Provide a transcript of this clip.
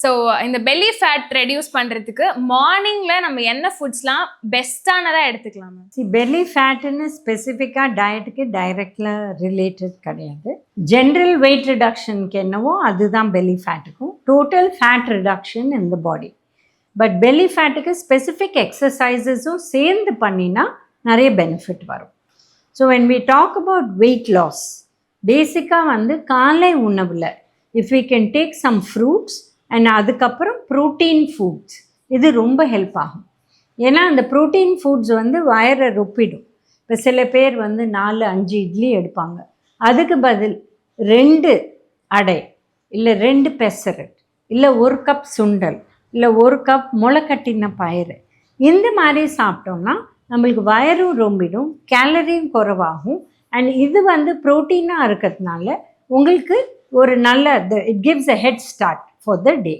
So இந்த belly fat reduce பண்ணுறதுக்கு மார்னிங்கில் நம்ம என்ன ஃபுட்ஸ்லாம் பெஸ்ட்டானதாக எடுத்துக்கலாம் மேம்? பெல்லி ஃபேட்டுன்னு ஸ்பெசிஃபிக்காக டயட்டுக்கு டைரக்டில் ரிலேட்டட் கிடையாது. ஜென்ரல் வெயிட் ரிடக்ஷனுக்கு என்னவோ அதுதான் பெல்லி ஃபேட்டுக்கும். Total fat reduction in the body. But belly ஃபேட்டுக்கு ஸ்பெசிஃபிக் எக்ஸசைசஸும் சேர்ந்து பண்ணினா நிறைய பெனிஃபிட் வரும். So when we talk about weight loss, பேசிக்காக காலை உணவில் if we can take some fruits and அதுக்கப்புறம் ப்ரோட்டீன் ஃபுட்ஸ், இது ரொம்ப ஹெல்ப் ஆகும். ஏன்னா அந்த ப்ரோட்டீன் ஃபுட்ஸ் வயரை ரொப்பிடும். இப்போ சில பேர் 4-5 இட்லி எடுப்பாங்க, அதுக்கு பதில் 2 அடை இல்லை 2 பெசரட் இல்லை 1 கப் சுண்டல் இல்லை 1 கப் முளைக்கட்டின பயிறு இந்த மாதிரி சாப்பிட்டோம்னா நம்மளுக்கு வயரும் ரொம்பிடும், கேலரியும் குறைவாகும். அண்ட் இது ப்ரோட்டீனாக இருக்கிறதுனால உங்களுக்கு ஒரு நல்ல it gives a head start for the day.